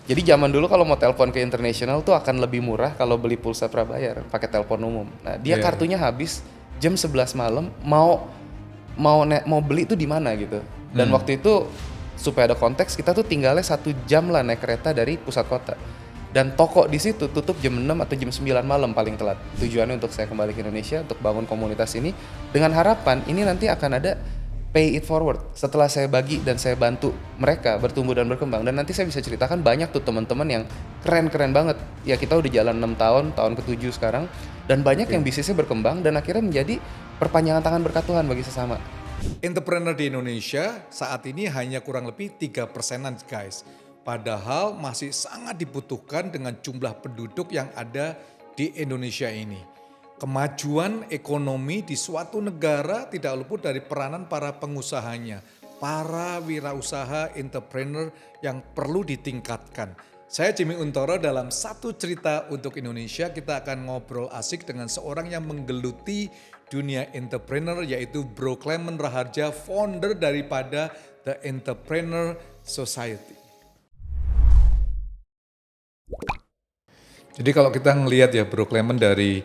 Jadi zaman dulu kalau mau telepon ke internasional tuh akan lebih murah kalau beli pulsa prabayar pakai telepon umum. Nah, dia Iya. kartunya habis jam 11 malam, mau beli tuh di mana gitu. Dan waktu itu supaya ada konteks, kita tuh tinggalnya 1 jam lah naik kereta dari pusat kota. Dan toko di situ tutup jam 6 atau jam 9 malam paling telat. Tujuannya untuk saya kembali ke Indonesia untuk bangun komunitas ini dengan harapan ini nanti akan ada pay it forward setelah saya bagi dan saya bantu mereka bertumbuh dan berkembang, dan nanti saya bisa ceritakan banyak tuh teman-teman yang keren banget ya. Kita udah jalan 6 tahun ke-7 sekarang, dan banyak yang bisnisnya berkembang dan akhirnya menjadi perpanjangan tangan berkat Tuhan bagi sesama. Entrepreneur di Indonesia saat ini hanya kurang lebih 3%-an guys. Padahal masih sangat dibutuhkan dengan jumlah penduduk yang ada di Indonesia ini. Kemajuan ekonomi di suatu negara tidak luput dari peranan para pengusahanya, para wirausaha entrepreneur yang perlu ditingkatkan. Saya Jimmy Untoro, dalam satu cerita untuk Indonesia kita akan ngobrol asik dengan seorang yang menggeluti dunia entrepreneur, yaitu Bro Clement Raharja, founder daripada The Entrepreneur Society. Jadi kalau kita ngelihat ya Bro Clement dari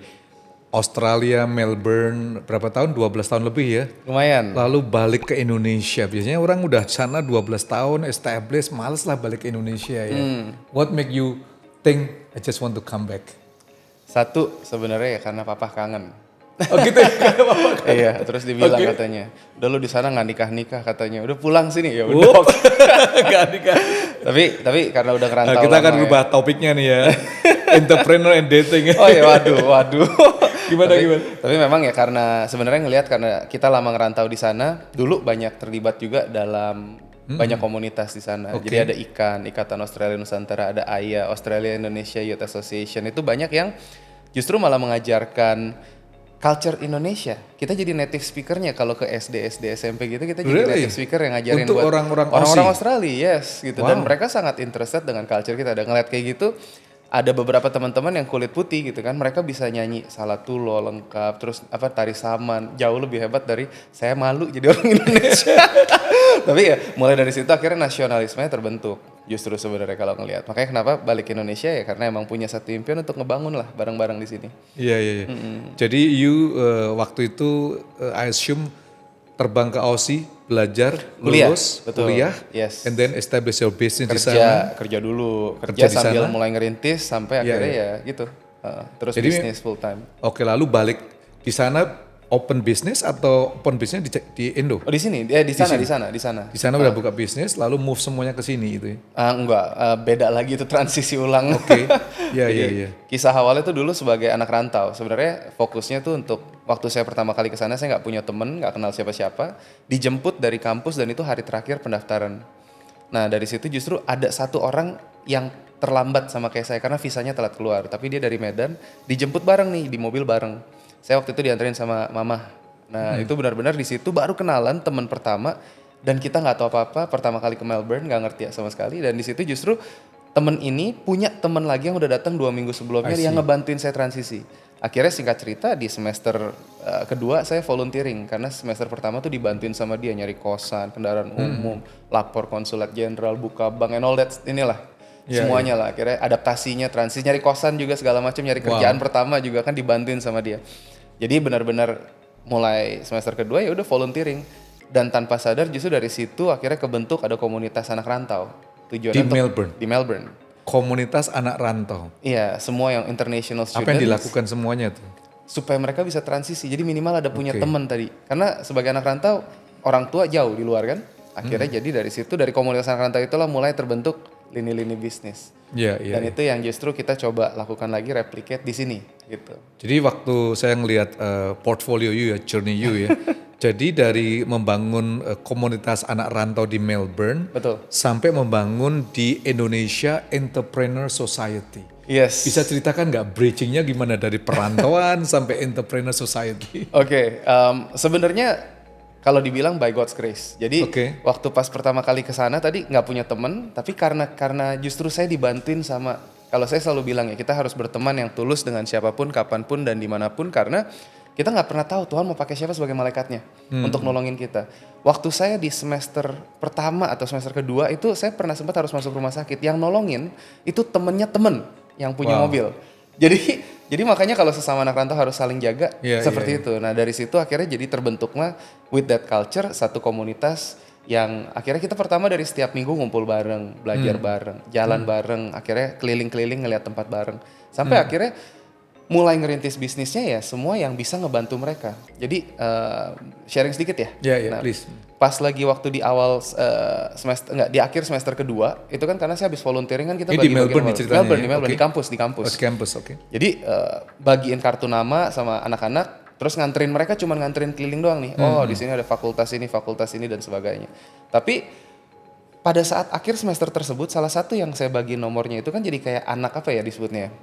Australia, Melbourne, berapa tahun? 12 tahun lebih ya. Lumayan. Lalu balik ke Indonesia. Biasanya orang udah sana 12 tahun, established, males lah balik ke Indonesia ya. What make you think I just want to come back? Satu sebenarnya ya karena papa kangen. Oh gitu ya? Iya, terus dibilang katanya, udah lu di sana nggak nikah katanya, udah pulang sini ya udah. Gak nikah. Tapi karena udah ngerantau Nah, kita akan lama ya. rubah topiknya nih ya. Entrepreneur and dating. Oh ya, waduh. Gimana? Tapi memang ya karena sebenarnya ngelihat karena kita lama ngerantau di sana, dulu banyak terlibat juga dalam banyak komunitas di sana. Jadi ada Ikatan Australia Nusantara, ada AIA, Australia Indonesia Youth Association. Itu banyak yang justru malah mengajarkan culture Indonesia. Kita jadi native speakernya kalau ke SD, SMP gitu, kita jadi Really? native speaker yang ngajarin Untuk buat orang-orang Australia, yes gitu. Dan Wow. mereka sangat interested dengan culture kita. Ada ngeliat kayak gitu, ada beberapa teman-teman yang kulit putih gitu kan, mereka bisa nyanyi Salatulo lengkap, terus tari saman, jauh lebih hebat dari saya, malu jadi orang Indonesia. Tapi ya mulai dari situ akhirnya nasionalismenya terbentuk. Justru sebenarnya kalau ngelihat, makanya kenapa balik ke Indonesia ya karena emang punya satu impian untuk ngebangun lah bareng-bareng di sini. Iya. Jadi you waktu itu I assume terbang ke Aussie, belajar, Kuliah, lulus, betul. kuliah, Yes. and then establish your business di sana. Kerja dulu, Kerja di sambil sana. mulai ngerintis sampai akhirnya ya gitu. Terus Jadi, bisnis full time. Oke, lalu balik di sana open business atau open business di Indo? Oh di sini, di sana. Di sana udah buka bisnis, lalu move semuanya ke sini itu ya? Enggak, beda lagi itu transisi ulang. Oke, iya. Kisah awalnya tuh dulu sebagai anak rantau. Sebenarnya fokusnya tuh untuk waktu saya pertama kali ke sana saya nggak punya temen, nggak kenal siapa-siapa. Dijemput dari kampus dan itu hari terakhir pendaftaran. Nah dari situ justru ada satu orang yang terlambat sama kayak saya karena visanya telat keluar. Tapi dia dari Medan, dijemput bareng nih di mobil bareng. Saya waktu itu dianterin sama mama. Nah itu benar-benar di situ baru kenalan teman pertama. Dan kita nggak tahu apa-apa, pertama kali ke Melbourne nggak ngerti sama sekali. Dan di situ justru temen ini punya temen lagi yang udah datang 2 minggu sebelumnya yang ngebantuin saya transisi. Akhirnya singkat cerita di semester kedua saya volunteering karena semester pertama tuh dibantuin sama dia nyari kosan, kendaraan umum, lapor konsulat jenderal, buka bank, and all that inilah. Semuanya lah akhirnya adaptasinya, transisi, nyari kosan juga segala macam, nyari kerjaan pertama juga kan dibantuin sama dia. Jadi benar-benar mulai semester kedua ya udah volunteering dan tanpa sadar justru dari situ akhirnya kebentuk ada komunitas anak rantau. Tujuannya di Melbourne. Komunitas anak rantau. Iya, semua yang international students. Apa yang dilakukan semuanya tuh? Supaya mereka bisa transisi. Jadi minimal ada punya teman tadi. Karena sebagai anak rantau, orang tua jauh di luar kan. Akhirnya jadi dari situ, dari komunitas anak rantau itulah mulai terbentuk lini-lini bisnis. Iya. Dan itu yang justru kita coba lakukan lagi, replicate di sini gitu. Jadi waktu saya ngelihat portfolio you ya, journey you ya. Jadi dari membangun komunitas anak rantau di Melbourne, Betul. sampai membangun di Indonesia Entrepreneur Society. Yes. Bisa ceritakan nggak bridgingnya gimana dari perantauan sampai Entrepreneur Society? Oke, sebenarnya kalau dibilang by God's grace. Jadi waktu pas pertama kali ke sana tadi nggak punya temen, tapi karena justru saya dibantuin sama, kalau saya selalu bilang ya kita harus berteman yang tulus dengan siapapun, kapanpun dan dimanapun karena Kita nggak pernah tahu Tuhan mau pakai siapa sebagai malaikatnya untuk nolongin kita. Waktu saya di semester pertama atau semester kedua itu saya pernah sempat harus masuk rumah sakit. Yang nolongin itu temennya temen yang punya mobil. Jadi makanya kalau sesama anak rantau harus saling jaga seperti itu. Nah dari situ akhirnya jadi terbentuklah with that culture satu komunitas yang akhirnya kita pertama dari setiap minggu ngumpul bareng, belajar bareng, jalan bareng, akhirnya keliling-keliling ngeliat tempat bareng. Sampai akhirnya mulai ngerintis bisnisnya ya semua yang bisa ngebantu mereka. Jadi sharing sedikit ya. Nah, please. Pas lagi waktu di awal di akhir semester kedua itu kan karena saya habis volunteering kan kita Ini bagi di Melbourne nih ceritanya. Melbourne, di kampus. Di kampus, oke. Jadi bagiin kartu nama sama anak-anak, terus nganterin mereka cuman nganterin keliling doang nih. Oh di sini ada fakultas ini dan sebagainya. Tapi pada saat akhir semester tersebut, salah satu yang saya bagi nomornya itu kan jadi kayak anak apa ya disebutnya,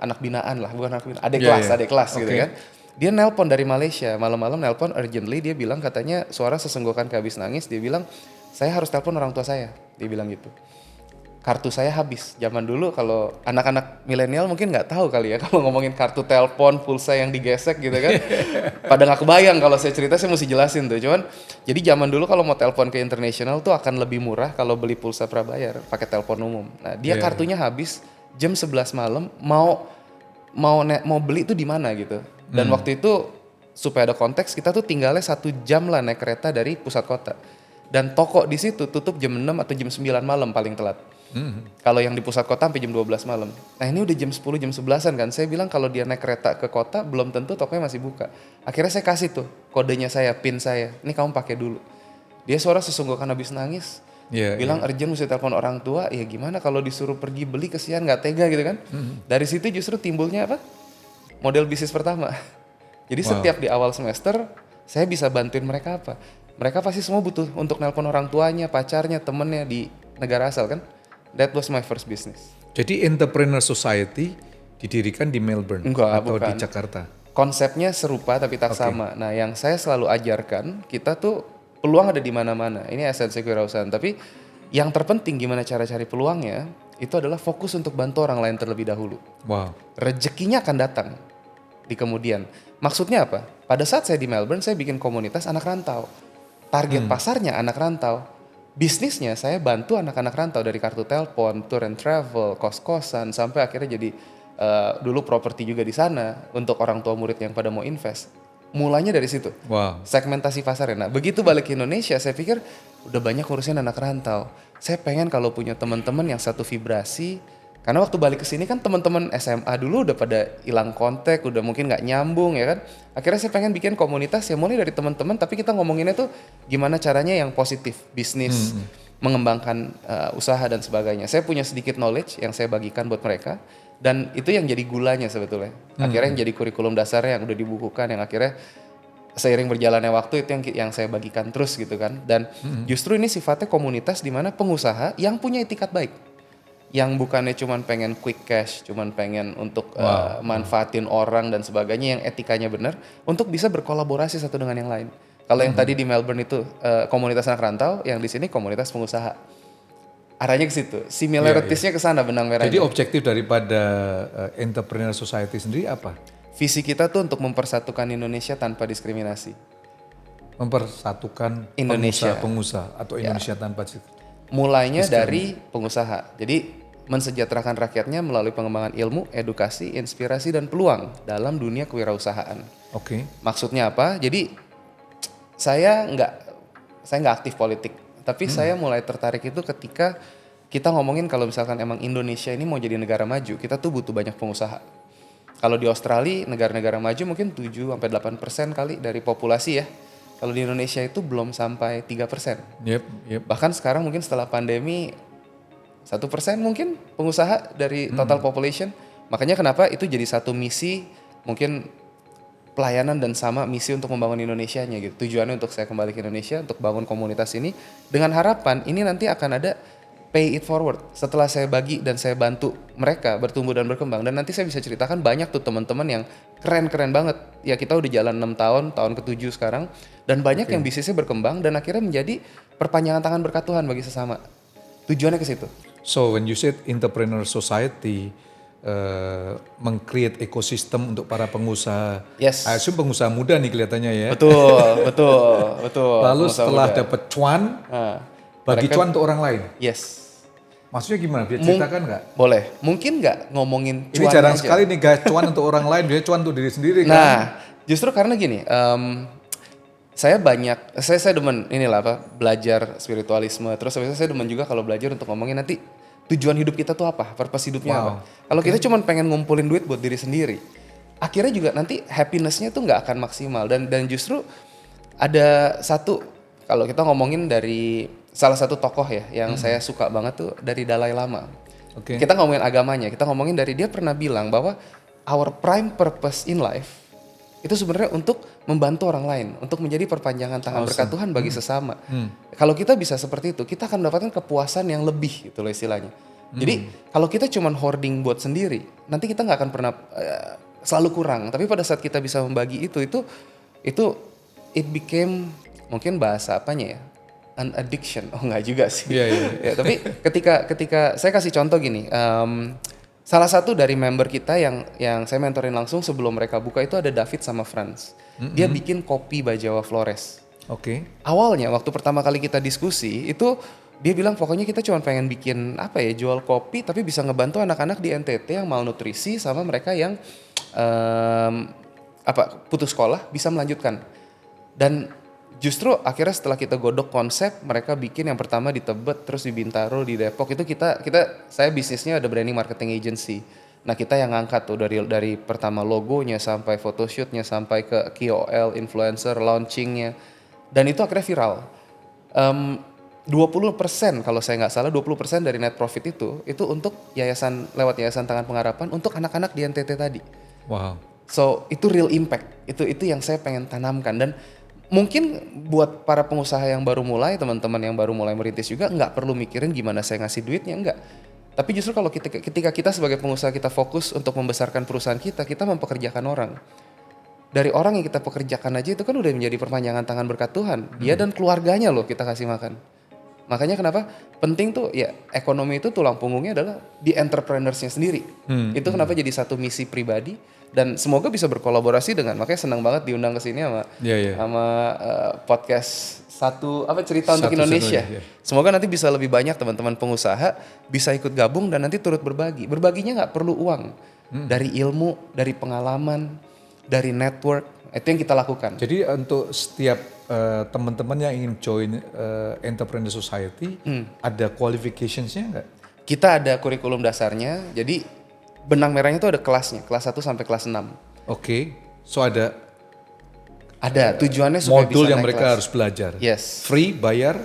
anak binaan lah, bukan anak binaan, adik kelas gitu kan. Dia nelpon dari Malaysia, malam-malam nelpon urgently, dia bilang katanya suara sesenggokan kehabis nangis, dia bilang saya harus telepon orang tua saya, dia bilang gitu. Kartu saya habis. Zaman dulu kalau anak-anak milenial mungkin nggak tahu kali ya kalau ngomongin kartu telepon, pulsa yang digesek gitu kan. Pada nggak kebayang kalau saya cerita saya mesti jelasin tuh. Cuman jadi zaman dulu kalau mau telepon ke internasional tuh akan lebih murah kalau beli pulsa prabayar pakai telepon umum. Nah, dia kartunya habis jam 11 malam mau beli itu di mana gitu. Dan waktu itu supaya ada konteks kita tuh tinggalnya 1 jam lah naik kereta dari pusat kota. Dan toko di situ tutup jam 6 atau jam 9 malam paling telat. Kalau yang di pusat kota sampai jam 12 malam. Nah ini udah jam 10, jam 11an kan. Saya bilang kalau dia naik kereta ke kota belum tentu tokonya masih buka. Akhirnya saya kasih tuh kodenya saya, pin saya. Ini kamu pakai dulu. Dia suara sesungguhkan habis nangis. Bilang urgent mesti telepon orang tua. Ya gimana kalau disuruh pergi beli kesian gak tega gitu kan. Dari situ justru timbulnya apa? Model bisnis pertama. Jadi setiap di awal semester saya bisa bantuin mereka apa? Mereka pasti semua butuh untuk nelpon orang tuanya, pacarnya, temennya di negara asal kan. That was my first business. Jadi Entrepreneur Society didirikan di Melbourne atau bukan. di Jakarta? Konsepnya serupa tapi tak sama. Nah yang saya selalu ajarkan, kita tuh peluang ada di mana-mana. Ini esensi kewirausahaan. Tapi yang terpenting gimana cara cari peluangnya, itu adalah fokus untuk bantu orang lain terlebih dahulu. Rezekinya akan datang di kemudian. Maksudnya apa? Pada saat saya di Melbourne, saya bikin komunitas anak rantau. Target pasarnya anak rantau. Bisnisnya saya bantu anak-anak rantau dari kartu telepon, tour and travel, kos-kosan, sampai akhirnya jadi dulu properti juga di sana untuk orang tua murid yang pada mau invest. Mulanya dari situ. Segmentasi pasarnya. Nah, begitu balik ke Indonesia, saya pikir udah banyak ngurusin anak rantau. Saya pengen kalau punya teman-teman yang satu vibrasi. Karena waktu balik ke sini kan teman-teman SMA dulu udah pada hilang kontak, udah mungkin nggak nyambung ya kan. Akhirnya saya pengen bikin komunitas ya mulai dari teman-teman, tapi kita ngomonginnya tuh gimana caranya yang positif, bisnis, mengembangkan usaha dan sebagainya. Saya punya sedikit knowledge yang saya bagikan buat mereka. Dan itu yang jadi gulanya sebetulnya. Akhirnya yang jadi kurikulum dasarnya yang udah dibukukan, yang akhirnya seiring berjalannya waktu itu yang saya bagikan terus gitu kan. Dan justru ini sifatnya komunitas di mana pengusaha yang punya etikat baik. Yang bukannya cuman pengen quick cash, cuman pengen untuk manfaatin orang dan sebagainya, yang etikanya benar untuk bisa berkolaborasi satu dengan yang lain. Kalau yang tadi di Melbourne itu komunitas anak rantau, yang di sini komunitas pengusaha. Arahnya ke situ, similaritiesnya ke sana benang merahnya. Jadi objektif daripada Entrepreneur Society sendiri apa? Visi kita tuh untuk mempersatukan Indonesia tanpa diskriminasi. Mempersatukan pengusaha atau Indonesia tanpa mulainya dari pengusaha. Jadi mensejahterakan rakyatnya melalui pengembangan ilmu, edukasi, inspirasi dan peluang dalam dunia kewirausahaan. Maksudnya apa? Jadi saya nggak aktif politik, tapi saya mulai tertarik itu ketika kita ngomongin kalau misalkan emang Indonesia ini mau jadi negara maju, kita tuh butuh banyak pengusaha. Kalau di Australia, negara-negara maju mungkin 7-8% kali dari populasi ya. Kalau di Indonesia itu belum sampai 3%. Bahkan sekarang mungkin setelah pandemi 1% mungkin pengusaha dari total population. Makanya kenapa itu jadi satu misi, mungkin pelayanan dan sama misi untuk membangun Indonesianya gitu. Tujuannya untuk saya kembali ke Indonesia, untuk bangun komunitas ini. Dengan harapan ini nanti akan ada pay it forward. Setelah saya bagi dan saya bantu mereka bertumbuh dan berkembang. Dan nanti saya bisa ceritakan banyak tuh teman-teman yang keren-keren banget. Ya kita udah jalan 6 tahun ke-7 sekarang. Dan banyak yang bisnisnya berkembang dan akhirnya menjadi perpanjangan tangan berkat Tuhan bagi sesama. Tujuannya ke situ. So when you said Entrepreneur Society, meng-create ekosistem untuk para pengusaha. Yes. I assume pengusaha muda nih kelihatannya ya. Betul. Lalu Pengusaha setelah muda. dapat cuan, bagi cuan untuk orang lain. Yes. Maksudnya gimana? Bisa ceritakan nggak? Boleh. Mungkin nggak ngomongin cuan Ini jarang aja. sekali nih guys, cuan untuk orang lain, biasanya cuan untuk diri sendiri kan. Nah, justru karena gini, saya demen inilah apa, belajar spiritualisme. Terus habis itu saya demen juga kalau belajar untuk ngomongin nanti tujuan hidup kita tuh apa, purpose hidupnya apa. Kalau kita cuma pengen ngumpulin duit buat diri sendiri, akhirnya juga nanti happiness-nya tuh nggak akan maksimal. Dan justru ada satu, kalau kita ngomongin dari salah satu tokoh ya yang saya suka banget tuh dari Dalai Lama. Oke. Kita ngomongin agamanya, kita ngomongin dari dia pernah bilang bahwa our prime purpose in life itu sebenarnya untuk membantu orang lain, untuk menjadi perpanjangan tangan berkat Tuhan bagi sesama. Kalau kita bisa seperti itu, kita akan mendapatkan kepuasan yang lebih gitu loh istilahnya. Jadi kalau kita cuman hoarding buat sendiri, nanti kita nggak akan pernah selalu kurang. Tapi pada saat kita bisa membagi itu it became, mungkin bahasa apanya ya, an addiction. Oh nggak juga sih. Ya, tapi ketika saya kasih contoh gini, salah satu dari member kita yang saya mentorin langsung sebelum mereka buka itu ada David sama Franz. Dia bikin kopi Bajawa Flores. Oke. Awalnya waktu pertama kali kita diskusi itu dia bilang pokoknya kita cuma pengen bikin apa ya, jual kopi tapi bisa ngebantu anak-anak di NTT yang malnutrisi sama mereka yang putus sekolah bisa melanjutkan. Dan justru akhirnya setelah kita godok konsep, mereka bikin yang pertama di Tebet, terus di Bintaro, di Depok. Itu saya bisnisnya ada branding marketing agency. Nah kita yang ngangkat tuh dari pertama logonya sampai photoshootnya sampai ke KOL, influencer, launchingnya. Dan itu akhirnya viral. 20% kalau saya nggak salah, 20% dari net profit itu untuk lewat yayasan Tangan Pengharapan untuk anak-anak di NTT tadi. Wow. So itu real impact. Itu yang saya pengen tanamkan. Dan mungkin buat para pengusaha yang baru mulai, teman-teman yang baru mulai merintis juga nggak perlu mikirin gimana saya ngasih duitnya, enggak. Tapi justru kalau ketika kita sebagai pengusaha kita fokus untuk membesarkan perusahaan kita mempekerjakan orang. Dari orang yang kita pekerjakan aja itu kan udah menjadi perpanjangan tangan berkat Tuhan. Dia dan keluarganya loh kita kasih makan. Makanya kenapa penting tuh ya, ekonomi itu tulang punggungnya adalah di entrepreneurs-nya sendiri. Itu kenapa jadi satu misi pribadi dan semoga bisa berkolaborasi dengan, makanya senang banget diundang ke sini sama podcast cerita untuk Indonesia. Semoga nanti bisa lebih banyak teman-teman pengusaha bisa ikut gabung dan nanti turut berbagi. Berbaginya nggak perlu uang, dari ilmu, dari pengalaman, dari network, itu yang kita lakukan. Jadi untuk setiap teman-teman yang ingin join Entrepreneur Society, ada qualificationsnya nggak? Kita ada kurikulum dasarnya, jadi benang merahnya itu ada kelasnya, kelas 1 sampai kelas 6. Oke, so ada tujuannya supaya modul bisa yang naik mereka kelas. harus belajar. Yes. Free, bayar?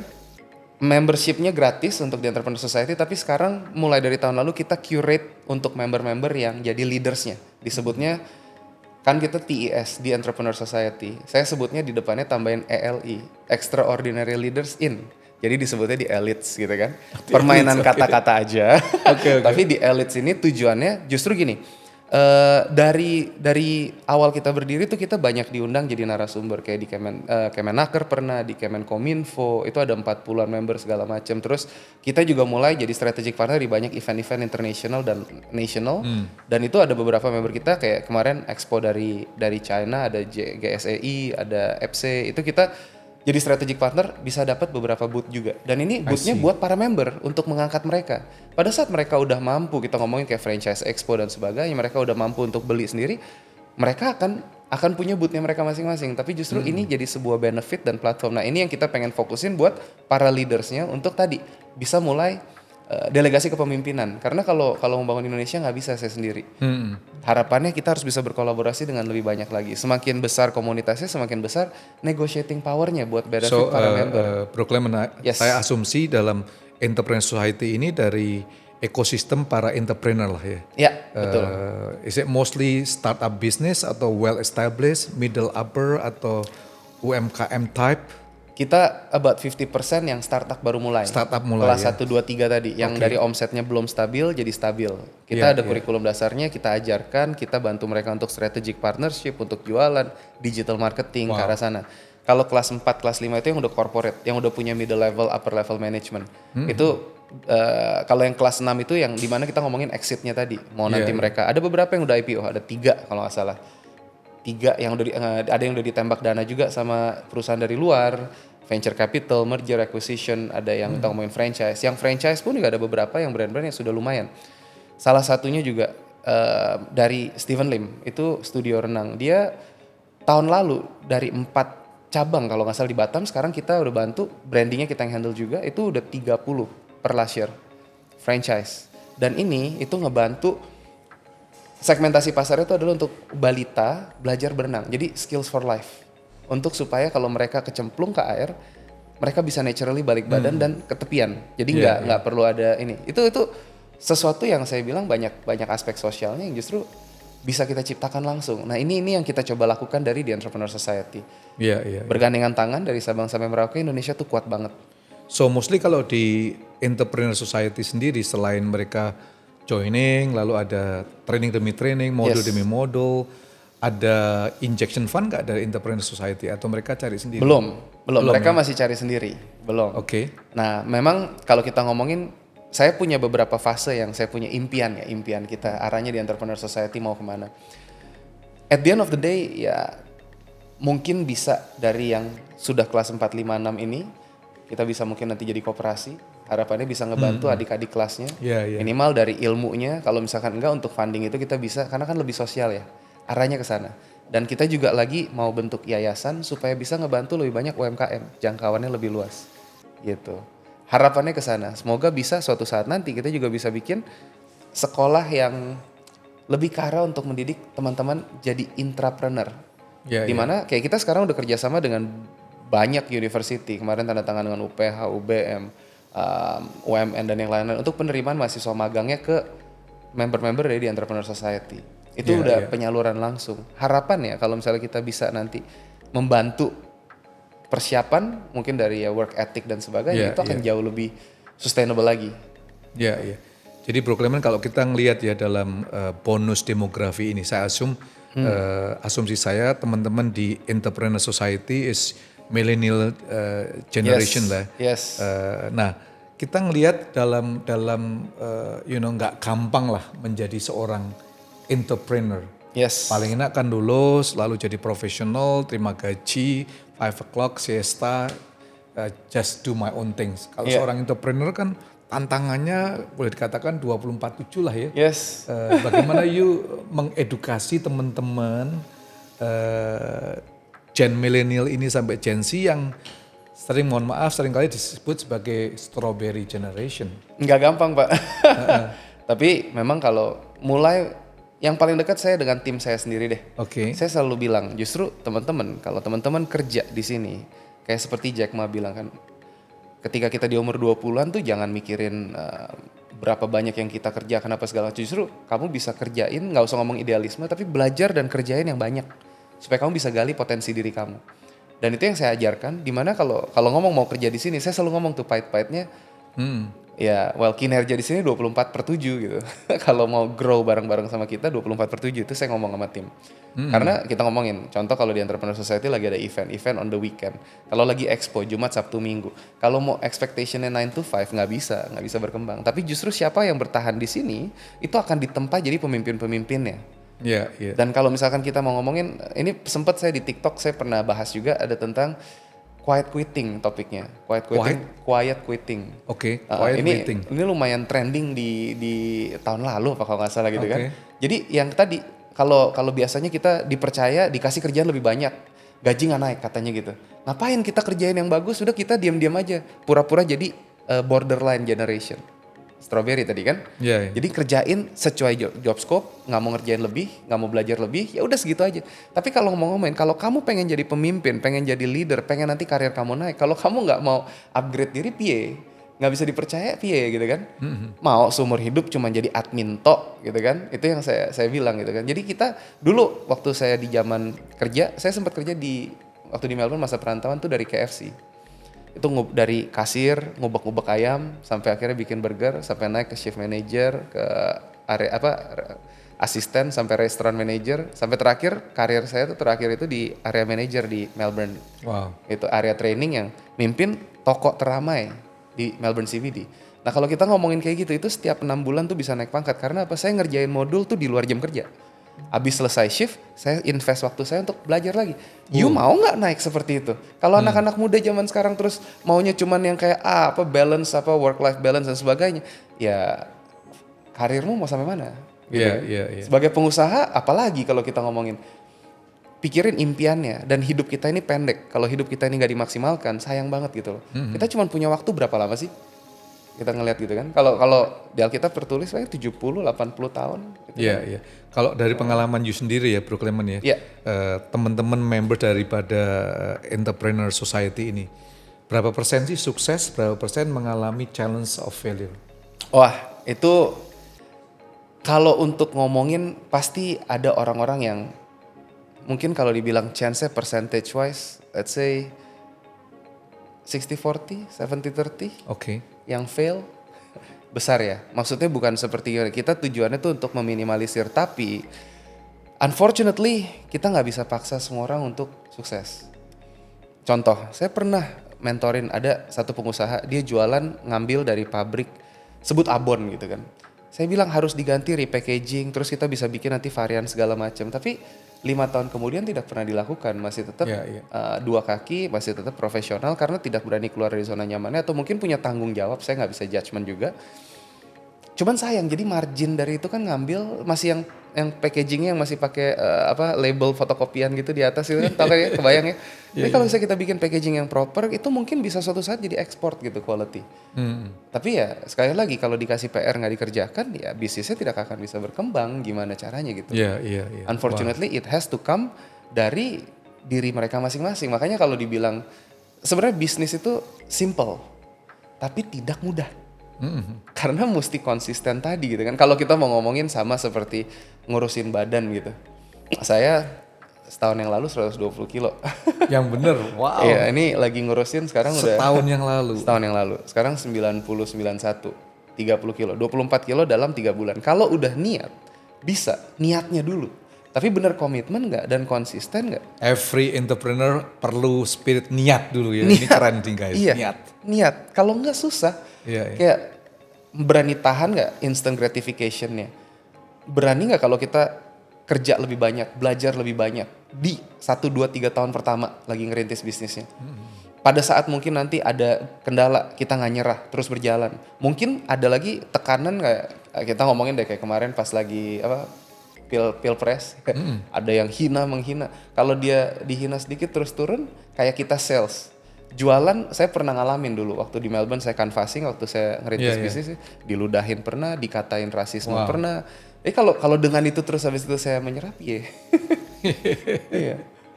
Membershipnya gratis untuk di Entrepreneur Society, tapi sekarang mulai dari tahun lalu kita curate untuk member-member yang jadi leadersnya. Disebutnya, kan kita TES di Entrepreneur Society. Saya sebutnya di depannya tambahin ELI, Extraordinary Leaders In. Jadi disebutnya di elites gitu kan. Permainan kata-kata aja. Okay. Tapi di elites ini tujuannya justru gini. Dari awal kita berdiri tuh kita banyak diundang jadi narasumber kayak di Kemenaker pernah, di Kemenkominfo itu ada 40-an member segala macam. Terus kita juga mulai jadi strategic partner di banyak event-event international dan national. Dan itu ada beberapa member kita kayak kemarin expo dari China, ada GSEI, ada FC, itu kita jadi strategic partner bisa dapat beberapa booth juga. Dan ini boothnya buat para member untuk mengangkat mereka. Pada saat mereka udah mampu, kita ngomongin kayak franchise expo dan sebagainya, mereka udah mampu untuk beli sendiri, mereka akan punya boothnya mereka masing-masing. Tapi justru ini jadi sebuah benefit dan platform. Nah ini yang kita pengen fokusin buat para leadersnya untuk tadi bisa mulai delegasi kepemimpinan. Karena kalau membangun Indonesia nggak bisa saya sendiri. Harapannya kita harus bisa berkolaborasi dengan lebih banyak lagi. Semakin besar komunitasnya, semakin besar negotiating powernya buat benefit para member. Bro Clement, saya asumsi dalam Entrepreneur Society ini dari ekosistem para entrepreneur lah ya. Ya, betul. Is it mostly startup business atau well established, middle upper atau UMKM type? Kita about 50% yang startup baru mulai. Startup mulai kelas 1, 2, 3 tadi. Yang dari omsetnya belum stabil jadi stabil. Kita ada kurikulum dasarnya, kita ajarkan, kita bantu mereka untuk strategic partnership, untuk jualan, digital marketing ke arah sana. Kalau kelas 4, kelas 5 itu yang udah corporate, yang udah punya middle level, upper level management. Itu kalau yang kelas 6 itu yang dimana kita ngomongin exitnya tadi. Mau nanti mereka, ada beberapa yang udah IPO, ada 3 kalau nggak salah. 3 yang udah ada yang udah ditembak dana juga sama perusahaan dari luar, venture capital, merger acquisition, ada yang kita ngomongin franchise. Yang franchise pun juga ada beberapa yang brand-brand yang sudah lumayan. Salah satunya juga dari Steven Lim, itu studio renang. Dia tahun lalu dari 4 cabang kalau nggak salah di Batam, sekarang kita udah bantu brandingnya kita yang handle juga, itu udah 30 per last year franchise. Dan ini itu ngebantu segmentasi pasarnya itu adalah untuk balita belajar berenang. Jadi skills for life. Untuk supaya kalau mereka kecemplung ke air, mereka bisa naturally balik badan dan ke tepian. Jadi nggak perlu ada ini. Itu sesuatu yang saya bilang banyak aspek sosialnya yang justru bisa kita ciptakan langsung. Nah ini yang kita coba lakukan dari The Entrepreneur Society. Bergandengan tangan dari Sabang sampai Merauke, Indonesia tuh kuat banget. So mostly kalau di Entrepreneur Society sendiri, selain mereka joining, lalu ada training demi training, modul demi modul, ada injection fund nggak dari Entrepreneur Society atau mereka cari sendiri? Belum. Mereka masih cari sendiri. Belum. Oke. Nah memang kalau kita ngomongin, saya punya beberapa fase yang saya punya impian kita, arahnya di Entrepreneur Society mau kemana. At the end of the day ya mungkin bisa dari yang sudah kelas 4, 5, 6 ini, kita bisa mungkin nanti jadi koperasi, harapannya bisa ngebantu adik-adik kelasnya, minimal dari ilmunya, kalau misalkan enggak untuk funding itu kita bisa, karena kan lebih sosial ya, arahnya ke sana. Dan kita juga lagi mau bentuk yayasan supaya bisa ngebantu lebih banyak UMKM, jangkauannya lebih luas gitu. Harapannya ke sana. Semoga bisa suatu saat nanti kita juga bisa bikin sekolah yang lebih ke arah untuk mendidik teman-teman jadi intrapreneur. Dimana kayak kita sekarang udah kerjasama dengan banyak university. Kemarin tanda tangan dengan UPH, UBM, UMN dan yang lain-lain untuk penerimaan mahasiswa magangnya ke member-member dari The Entrepreneur Society. Itu udah penyaluran langsung. Harapan ya kalau misalnya kita bisa nanti membantu persiapan mungkin dari ya work ethic dan sebagainya, itu akan jauh lebih sustainable lagi. Jadi Bro Clement, kalau kita ngelihat ya dalam bonus demografi ini, saya asumsi saya teman-teman di Entrepreneur Society is millennial generation lah. Nah kita ngelihat dalam nggak gampang lah menjadi seorang entrepreneur. Paling enak kan lulus, lalu jadi profesional, terima gaji, 5 o'clock, siesta, just do my own things. Kalau seorang entrepreneur kan tantangannya boleh dikatakan 24/7 lah ya. Bagaimana you mengedukasi teman-teman Gen millennial ini sampai Gen Z yang seringkali disebut sebagai strawberry generation. Nggak gampang Pak. Tapi memang kalau mulai, yang paling dekat saya dengan tim saya sendiri deh. Saya selalu bilang, justru teman-teman, kalau teman-teman kerja di sini, kayak seperti Jack Ma bilang kan, ketika kita di umur 20-an tuh jangan mikirin berapa banyak yang kita kerjakan apa segala. Justru kamu bisa kerjain, nggak usah ngomong idealisme, tapi belajar dan kerjain yang banyak supaya kamu bisa gali potensi diri kamu. Dan itu yang saya ajarkan. Dimana kalau ngomong mau kerja di sini, saya selalu ngomong tuh pahit-pahitnya. Ya, kinerja di sini 24/7 gitu. Kalau mau grow bareng-bareng sama kita 24/7 itu saya ngomong sama tim. Karena kita ngomongin, contoh kalau di Entrepreneur Society lagi ada event on the weekend. Kalau lagi expo Jumat, Sabtu, Minggu. Kalau mau expectationnya 9 to 5 nggak bisa berkembang. Tapi justru siapa yang bertahan di sini itu akan ditempa jadi pemimpin-pemimpinnya. Dan kalau misalkan kita mau ngomongin, ini sempat saya di TikTok saya pernah bahas juga ada tentang quiet quitting topiknya. Quiet quitting. Quiet quitting. Ini lumayan trending di tahun lalu apa kalau nggak salah gitu kan. Jadi yang tadi kalau biasanya kita dipercaya dikasih kerjaan lebih banyak, gaji nggak naik katanya gitu. Ngapain kita kerjain yang bagus, sudah kita diam-diam aja, pura-pura jadi borderline generation. Strawberry tadi kan. Jadi kerjain sesuai job scope, nggak mau ngerjain lebih, nggak mau belajar lebih, ya udah segitu aja. Tapi kalau ngomongin, kalau kamu pengen jadi pemimpin, pengen jadi leader, pengen nanti karir kamu naik, kalau kamu nggak mau upgrade diri, piye? Nggak bisa dipercaya, piye gitu kan? Mau seumur hidup cuma jadi admin tok gitu kan? Itu yang saya bilang gitu kan. Jadi kita dulu waktu saya di zaman kerja, saya sempat kerja waktu di Melbourne masa perantauan tuh dari KFC. Itu dari kasir, ngubek-ngubek ayam, sampai akhirnya bikin burger, sampai naik ke shift manager, ke asisten sampai restaurant manager, sampai terakhir karir saya tuh terakhir itu di area manager di Melbourne. Wow. Itu area training yang mimpin toko teramai di Melbourne CBD. Nah kalau kita ngomongin kayak gitu, itu setiap 6 bulan tuh bisa naik pangkat. Karena apa? Saya ngerjain modul tuh di luar jam kerja. Habis selesai shift, saya invest waktu saya untuk belajar lagi. You mau nggak naik seperti itu? Kalau anak-anak muda zaman sekarang terus maunya cuman yang kayak balance, work life balance dan sebagainya, ya karirmu mau sampai mana? Gitu kan? Sebagai pengusaha, apalagi kalau kita ngomongin, pikirin impiannya, dan hidup kita ini pendek. Kalau hidup kita ini nggak dimaksimalkan, sayang banget gitu loh. Kita cuma punya waktu berapa lama sih? Kita ngelihat gitu kan. Kalau di Alkitab tertulis kayak 70-80 tahun. Gitu Iya. Kalau dari pengalaman you sendiri ya, Bro Clement ya, teman-teman member daripada Entrepreneur Society ini, berapa persen sih sukses, berapa persen mengalami challenge of failure? Wah, itu kalau untuk ngomongin pasti ada orang-orang yang mungkin kalau dibilang chance-nya percentage wise, let's say 60-40, 70-30. Oke. Yang fail besar ya. Maksudnya bukan seperti kita tujuannya tuh untuk meminimalisir, tapi unfortunately kita nggak bisa paksa semua orang untuk sukses. Contoh, saya pernah mentorin ada satu pengusaha, dia jualan ngambil dari pabrik, sebut abon gitu kan. Saya bilang harus diganti repackaging, terus kita bisa bikin nanti varian segala macam. Tapi 5 tahun kemudian tidak pernah dilakukan, masih tetap dua kaki, masih tetap profesional karena tidak berani keluar dari zona nyamannya atau mungkin punya tanggung jawab. Saya nggak bisa judgement juga. Cuman sayang, jadi margin dari itu kan ngambil masih yang packagingnya yang masih pakai label fotokopian gitu di atas itu kan, tau kan ya, kebayang ya. Jadi kalau bisa kita bikin packaging yang proper, itu mungkin bisa suatu saat jadi ekspor gitu quality. Tapi ya sekali lagi kalau dikasih PR nggak dikerjakan, ya bisnisnya tidak akan bisa berkembang. Gimana caranya gitu? Unfortunately it has to come dari diri mereka masing-masing. Makanya kalau dibilang sebenarnya bisnis itu simple, tapi tidak mudah. Karena mesti konsisten tadi gitu kan. Kalau kita mau ngomongin sama seperti ngurusin badan gitu. Saya setahun yang lalu 120 kilo. Yang bener, wow. Iya, ini lagi ngurusin sekarang setahun yang lalu. Setahun yang lalu. Sekarang 91, 30 kilo. 24 kilo dalam 3 bulan. Kalau udah niat, bisa. Niatnya dulu. Tapi bener komitmen nggak dan konsisten nggak? Every entrepreneur perlu spirit niat dulu ya. Ini keren nih guys, iya, niat. Kalau nggak susah. Kayak berani tahan nggak instant gratification-nya? Berani nggak kalau kita kerja lebih banyak, belajar lebih banyak di 1, 2, 3 tahun pertama lagi ngerintis bisnisnya? Pada saat mungkin nanti ada kendala, kita nggak nyerah, terus berjalan. Mungkin ada lagi tekanan kayak kita ngomongin deh kayak kemarin pas lagi pilpres, ada yang menghina. Kalau dia dihina sedikit terus turun, kayak kita sales. Jualan, saya pernah ngalamin dulu waktu di Melbourne, saya canvassing waktu saya ngerintis bisnis, diludahin pernah, dikatain rasisme pernah. Kalau dengan itu terus habis itu saya menyerah, iya.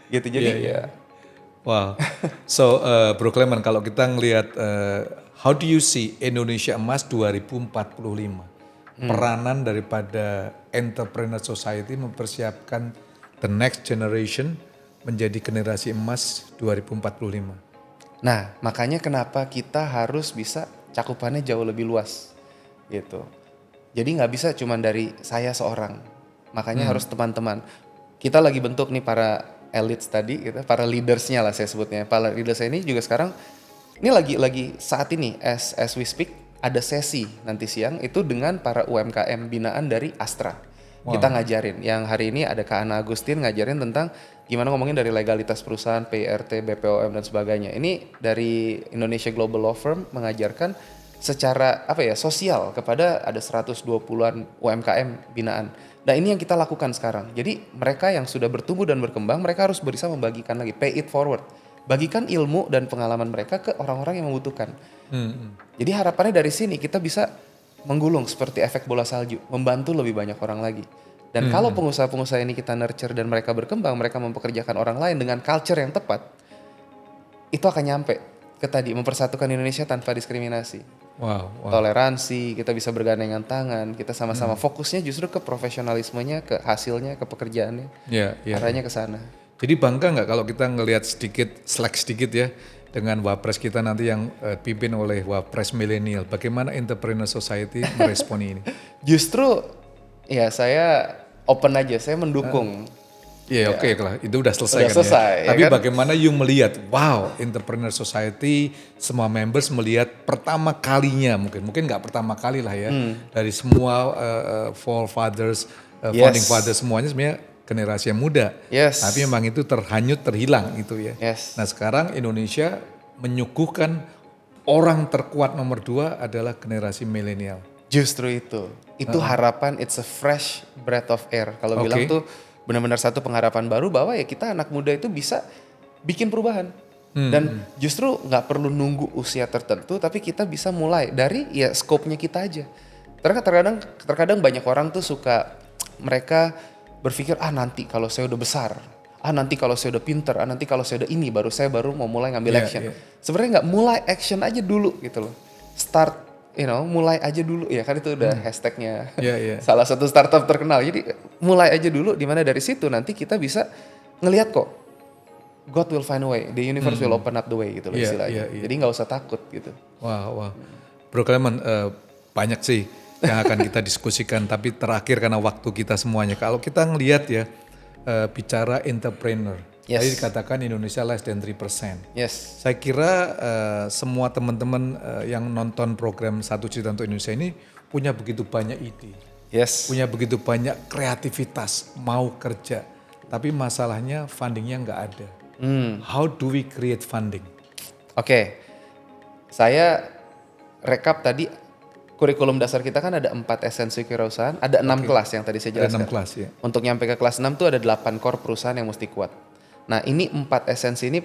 Gitu jadi ya. Wow. So, Bro Clement, kalau kita ngelihat how do you see Indonesia Emas 2045? Peranan daripada Entrepreneur Society mempersiapkan the next generation menjadi generasi emas 2045. Nah, makanya kenapa kita harus bisa cakupannya jauh lebih luas gitu. Jadi nggak bisa cuma dari saya seorang. Makanya harus teman-teman. Kita lagi bentuk nih para elites tadi, gitu, para leadersnya lah saya sebutnya. Para leaders ini juga sekarang, ini lagi saat ini as we speak, ada sesi nanti siang itu dengan para UMKM binaan dari Astra. Kita ngajarin, yang hari ini ada Kak Ana Agustin ngajarin tentang gimana ngomongin dari legalitas perusahaan, PIRT, BPOM dan sebagainya. Ini dari Indonesia Global Law Firm mengajarkan secara sosial kepada ada 120-an UMKM binaan. Nah ini yang kita lakukan sekarang. Jadi mereka yang sudah bertumbuh dan berkembang, mereka harus berusaha membagikan lagi, pay it forward. Bagikan ilmu dan pengalaman mereka ke orang-orang yang membutuhkan. Jadi harapannya dari sini kita bisa menggulung seperti efek bola salju, membantu lebih banyak orang lagi. Dan kalau pengusaha-pengusaha ini kita nurture dan mereka berkembang, mereka mempekerjakan orang lain dengan culture yang tepat, itu akan nyampe ke tadi, mempersatukan Indonesia tanpa diskriminasi. Wow. Toleransi, kita bisa bergandengan tangan, kita sama-sama fokusnya justru ke profesionalismenya, ke hasilnya, ke pekerjaannya. Arahnya ke sana. Jadi bangga nggak kalau kita ngelihat slack sedikit ya, dengan Wapres kita nanti yang pimpin oleh Wapres milenial. Bagaimana Entrepreneur Society meresponi ini? Justru ya saya open aja, saya mendukung. Iya oke lah, itu udah selesai Udah kan selesai, ya. ya Tapi kan? bagaimana you melihat, wow, Entrepreneur Society, semua members melihat pertama kalinya mungkin nggak pertama kali lah ya, dari semua forefathers, founding Yes. fathers semuanya sebenarnya generasi yang muda. Yes. Tapi memang itu terhanyut, terhilang itu ya. Yes. Nah sekarang Indonesia menyuguhkan orang terkuat nomor 2 adalah generasi milenial. Justru itu harapan, it's a fresh breath of air. Kalau Oke. bilang tuh benar-benar satu pengharapan baru bahwa ya kita anak muda itu bisa bikin perubahan. Dan justru nggak perlu nunggu usia tertentu, tapi kita bisa mulai dari ya skopnya kita aja. Terkadang banyak orang tuh suka mereka berpikir nanti kalau saya udah besar, nanti kalau saya udah pinter, nanti kalau saya udah ini baru mau mulai ngambil Iya, action. iya. Sebenarnya nggak, mulai action aja dulu gitu loh. Start, mulai aja dulu ya kan, itu udah hashtagnya Iya, iya. salah satu startup terkenal. Jadi mulai aja dulu, dimana dari situ nanti kita bisa ngelihat kok God will find a way, the universe will open up the way gitu loh Iya, istilahnya. iya, iya. Jadi nggak usah takut gitu. Wah. Bro Clement, banyak sih yang akan kita diskusikan, tapi terakhir karena waktu kita semuanya. Kalau kita ngelihat ya, bicara entrepreneur, Yes. tadi dikatakan Indonesia less than 3%. Yes. Saya kira semua teman-teman yang nonton program 1 Juta untuk Indonesia ini punya begitu banyak ide, Yes. punya begitu banyak kreativitas, mau kerja. Tapi masalahnya fundingnya nggak ada. How do we create funding? Oke. Saya rekap tadi, kurikulum dasar kita kan ada 4 esensi kewirausahaan, ada 6 kelas yang tadi saya Ada jelaskan. 6 kelas ya. Untuk nyampe ke kelas 6 tuh ada 8 core perusahaan yang mesti kuat. Nah ini 4 esensi ini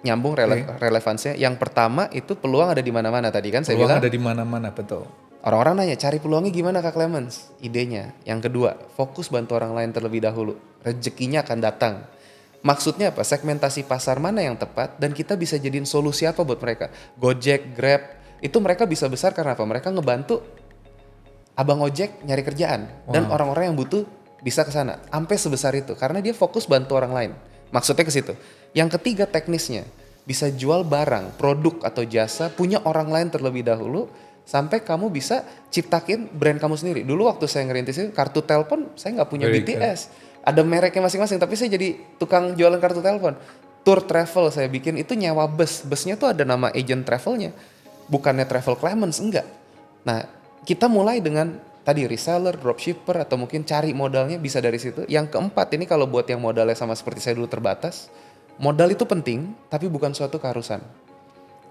nyambung relevansinya. Yang pertama itu peluang ada di mana-mana tadi kan saya Peluang bilang. ada di mana-mana, betul. Orang-orang nanya cari peluangnya gimana Kak Clemens? Idenya. Yang kedua, fokus bantu orang lain terlebih dahulu. Rezekinya akan datang. Maksudnya apa? Segmentasi pasar mana yang tepat dan kita bisa jadiin solusi apa buat mereka. Gojek, Grab, itu mereka bisa besar karena apa? Mereka ngebantu abang ojek nyari kerjaan dan orang-orang yang butuh bisa ke sana. Sampai sebesar itu karena dia fokus bantu orang lain. Maksudnya ke situ. Yang ketiga teknisnya, bisa jual barang, produk atau jasa punya orang lain terlebih dahulu sampai kamu bisa ciptakin brand kamu sendiri. Dulu waktu saya ngerintis itu kartu telepon, saya nggak punya Very BTS. Ada mereknya masing-masing, tapi saya jadi tukang jualan kartu telepon. Tour travel saya bikin itu nyewa bus. Busnya tuh ada nama agent travelnya. Bukannya Travel Clemens, enggak. Nah, kita mulai dengan tadi reseller, dropshipper, atau mungkin cari modalnya bisa dari situ. Yang keempat ini kalau buat yang modalnya sama seperti saya dulu terbatas, modal itu penting, tapi bukan suatu keharusan.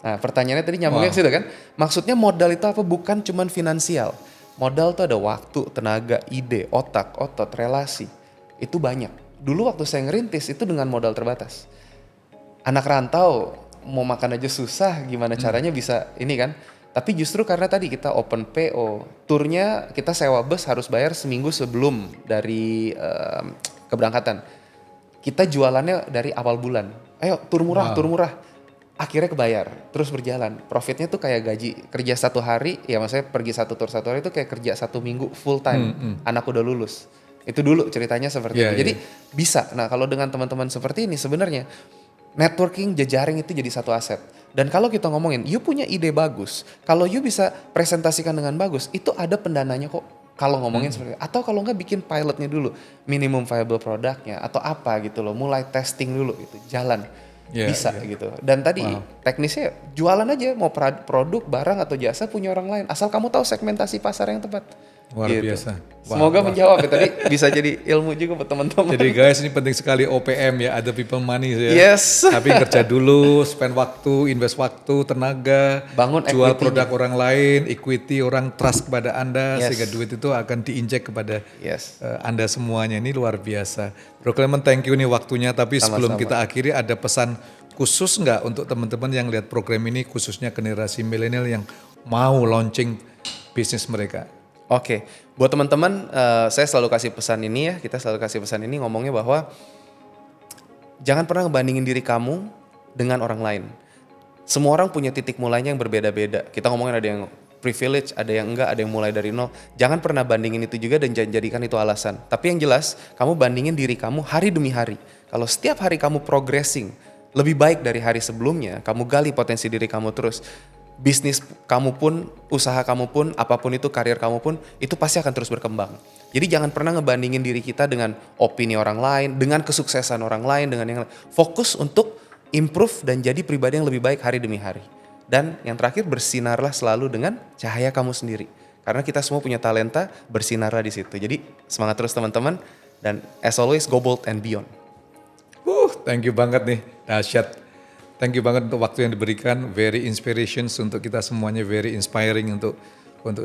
Nah pertanyaannya tadi nyambungnya ke situ kan, maksudnya modal itu apa? Bukan cuman finansial. Modal tuh ada waktu, tenaga, ide, otak, otot, relasi. Itu banyak. Dulu waktu saya ngerintis itu dengan modal terbatas. Anak rantau mau makan aja susah, gimana caranya bisa ini kan. Tapi justru karena tadi kita open PO, turnya kita sewa bus harus bayar seminggu sebelum dari keberangkatan. Kita jualannya dari awal bulan. Ayo tur murah, tur murah. Akhirnya kebayar, terus berjalan. Profitnya tuh kayak gaji kerja 1 hari, ya maksudnya pergi 1 tur 1 hari itu kayak kerja 1 minggu full time. Anak udah lulus. Itu dulu ceritanya seperti itu. Jadi bisa. Nah kalau dengan teman-teman seperti ini sebenarnya networking, jejaring itu jadi satu aset. Dan kalau kita ngomongin, you punya ide bagus. Kalau you bisa presentasikan dengan bagus, itu ada pendananya kok. Kalau ngomongin seperti itu. Atau kalau nggak bikin pilotnya dulu, minimum viable produknya atau apa gitu loh. Mulai testing dulu itu, jalan. Bisa gitu. Dan tadi teknisnya jualan aja, mau produk, barang atau jasa punya orang lain. Asal kamu tahu segmentasi pasar yang tepat. Luar biasa. Semoga menjawab ya, tadi bisa jadi ilmu juga buat teman-teman. Jadi guys ini penting sekali OPM ya, other people money ya. Yes. Tapi kerja dulu, spend waktu, invest waktu, tenaga, bangun jual equity-nya. produk orang lain, equity orang trust kepada Anda Yes. sehingga duit itu akan diinjek kepada Yes. Anda semuanya. Ini luar biasa. Bro Clement, thank you nih waktunya, tapi sebelum kita akhiri ada pesan khusus nggak untuk teman-teman yang lihat program ini, khususnya generasi milenial yang mau launching bisnis mereka? Oke, buat teman-teman, saya selalu kasih pesan ini ya, kita selalu kasih pesan ini ngomongnya bahwa jangan pernah ngebandingin diri kamu dengan orang lain. Semua orang punya titik mulainya yang berbeda-beda. Kita ngomongin ada yang privilege, ada yang enggak, ada yang mulai dari nol. Jangan pernah bandingin itu juga dan jangan jadikan itu alasan. Tapi yang jelas, kamu bandingin diri kamu hari demi hari. Kalau setiap hari kamu progressing, lebih baik dari hari sebelumnya, kamu gali potensi diri kamu terus. bisnis kamu pun, usaha kamu pun, apapun itu, karir kamu pun, itu pasti akan terus berkembang. Jadi jangan pernah ngebandingin diri kita dengan opini orang lain, dengan kesuksesan orang lain, dengan yang lain. Fokus untuk improve dan jadi pribadi yang lebih baik hari demi hari. Dan yang terakhir, bersinarlah selalu dengan cahaya kamu sendiri. Karena kita semua punya talenta, bersinarlah di situ. Jadi semangat terus teman-teman, dan as always, go bold and beyond. Thank you banget nih, dahsyat. Thank you banget untuk waktu yang diberikan, very inspirations untuk kita semuanya, very inspiring untuk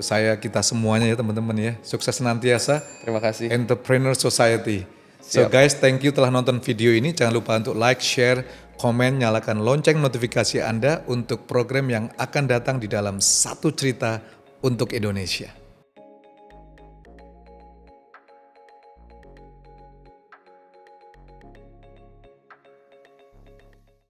saya, kita semuanya ya teman-teman ya. Sukses senantiasa. Terima kasih. Entrepreneur Society. So Siap. guys, thank you telah nonton video ini. Jangan lupa untuk like, share, komen, nyalakan lonceng notifikasi Anda untuk program yang akan datang di dalam Satu Cerita untuk Indonesia.